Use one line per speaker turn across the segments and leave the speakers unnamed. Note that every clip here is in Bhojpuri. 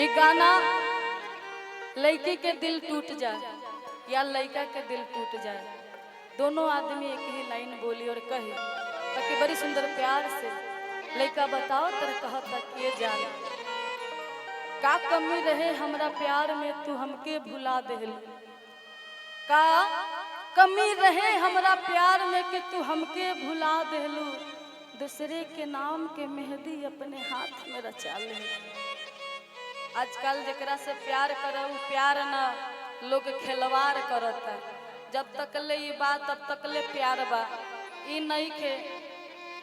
ये गाना लड़की के दिल टूट जाए या लड़का के दिल टूट जाए, दोनों आदमी एक ही लाइन बोली और कही ताकि बड़ी सुंदर प्यार से लड़का बताओ तेरे कहता किए जान का कमी रहे हमरा प्यार में तू हमके भुला देहल, का कमी रहे हमरा प्यार में कि तू हमके भुला देहलू, दूसरे के नाम के मेहंदी अपने हाथ में रचा ले। आजकल जकरा से प्यार करो प्यार ना लोग खिलवाड़ करता, जब तक ले ये बात तब तक ले प्यार बा, ये नहीं खे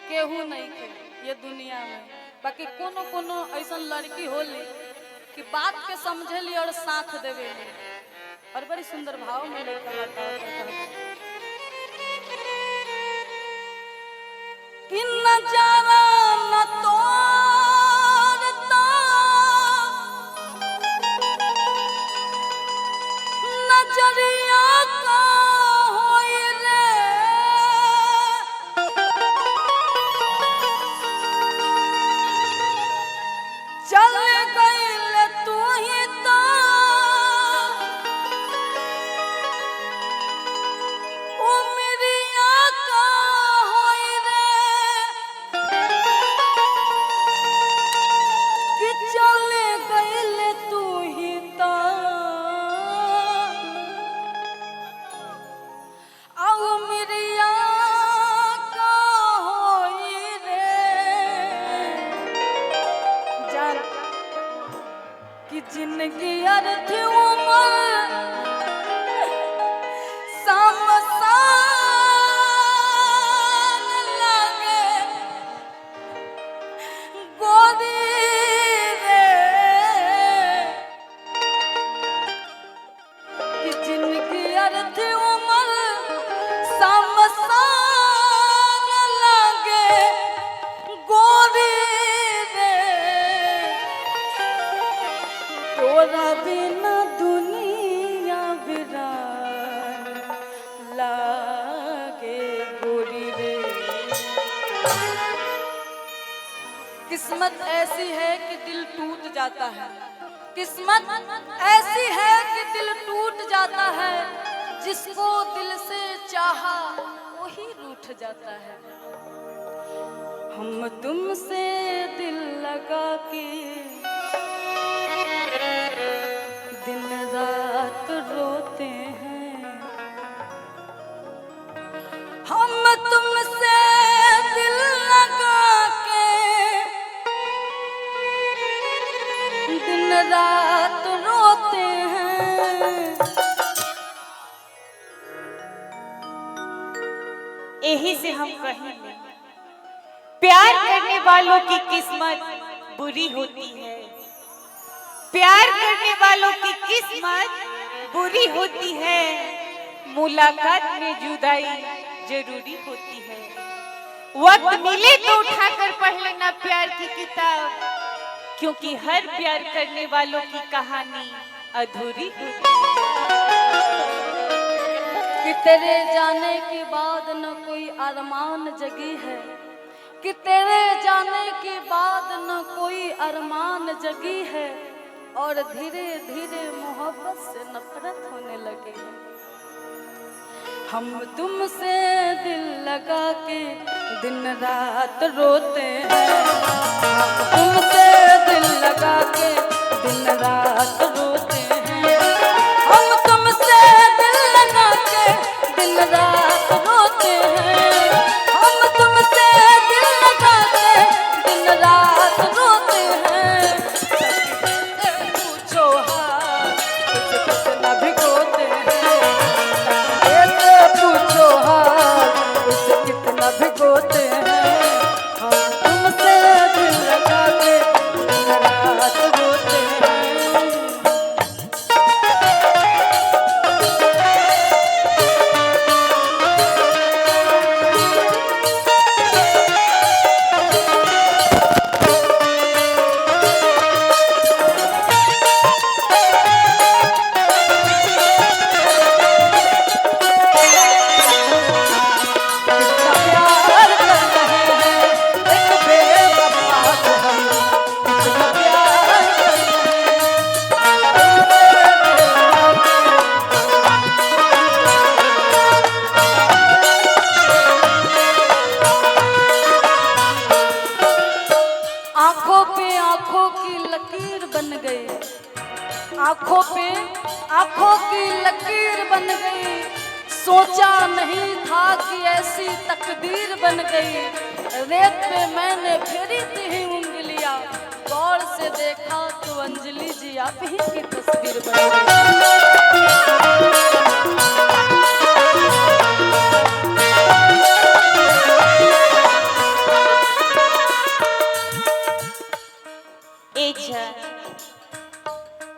केहू नहीं खे ये दुनिया में। बाकी कोनो कोनो ऐसा लड़की होली कि बात के समझेली और साथ देवेली और बड़ी सुंदर भाव में लेकर कि नजारा न तोड़ता नजरिया का होई रे, चल गइल तू ही तो उमरिया का होई रे, कि चल गइल तू ही तो उमरिया का होई रे। जान कि जिंदगी अर्थ उमर समसान लगे गोरी रे, कि जिंदगी अर्थ उमर समसान लगे गोरी रे, तोरा बिना दुनिया वीरान लागे गोरी रे। किस्मत ऐसी है कि दिल टूट जाता है, किस्मत ऐसी है कि दिल टूट जाता है, जिसको दिल से चाहा वही रूठ जाता है। हम तुमसे दिल लगा के दिन रात रोते हैं, हम तुमसे दिल लगा के दिन रात रोते हैं।
यही से हम कहेंगे प्यार करने वालों की किस्मत बुरी होती है, प्यार करने वालों की किस्मत बुरी होती है, मुलाकात में जुदाई जरूरी होती है। वक्त मिले तो उठाकर पढ़ लेना प्यार की किताब, क्योंकि हर प्यार करने वालों की कहानी अधूरी होती है।
कि तेरे जाने के बाद न कोई अरमान जगी है, कि तेरे जाने के बाद न कोई अरमान जगी है, और धीरे धीरे मोहब्बत से नफरत होने लगी है। हम तुमसे दिल लगा के दिन रात रोते हैं, हम तुमसे दिल लगा के दिन रात रोते हैं, हम तुमसे दिल लगा के दिन रात रोते हैं, हम तुमसे दिल लगा के दिन रात रोते हैं। पूछो हाल उसे कितना भिगोते हैं, पूछो हाल उसे कितना भिगोते हैं, हम तुमसे दिल लगा के दिन रात रोते हैं। आंखों पे आंखों की लकीर बन गई, सोचा नहीं था कि ऐसी तकदीर बन गई। रेत पे मैंने फेरी थी उंगलियां, गौर से देखा तो अंजलि जी आप ही की तस्वीर बन
गई।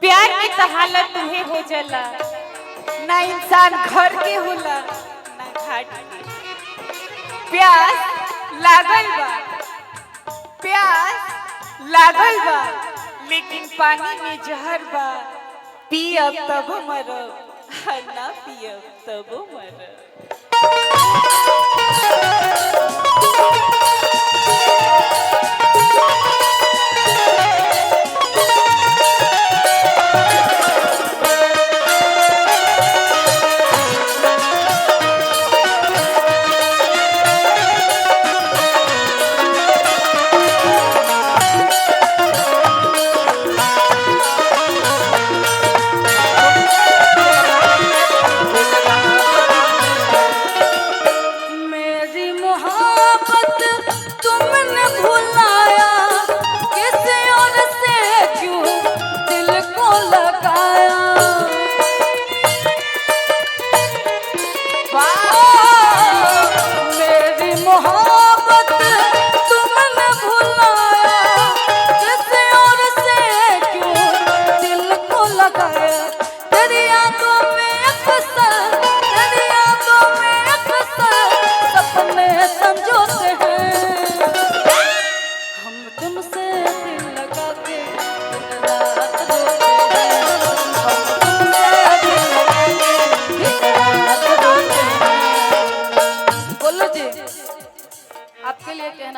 प्यार की तो हालत तुम्हें हो जला, ना इंसान घर के होला ना घाट के। प्यास लागल बा, प्यास लागल बा, लेकिन पानी में जहर बा। पियब तब मरब, ना पियब तब मरब।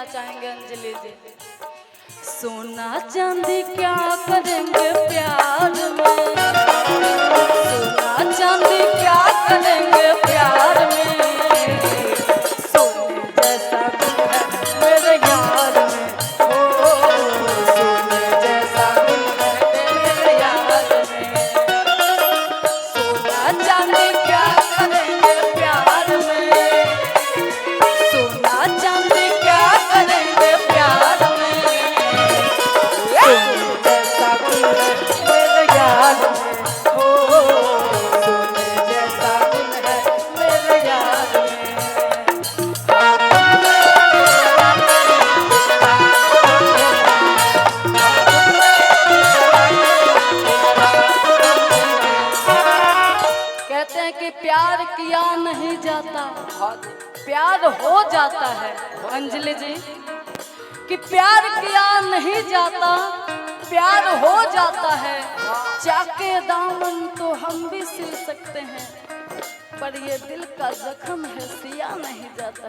चाहेंगे अंजलि जी। सोना चांदी क्या करेंगे प्यार में, सोना चांदी क्या करेंगे प्यार में, सोने जैसा गुल है मेरे यार में, ओ सोने जैसा गुल है मेरे यार में। सोना चांदी क्या करेंगे प्यार में, सोना चांदी क्या करेंगे प्यार में, सोने जैसा गुल है मेरे यार में, ओ सोने जैसा गुल है मेरे यार में। कहते हैं कि प्यार किया नहीं जाता, प्यार हो जाता है। अंजलि जी कि प्यार किया नहीं जाता, प्यार हो जाता है। चाके दामन तो हम भी सिल सकते हैं, पर ये दिल का जख्म है सिया नहीं जाता।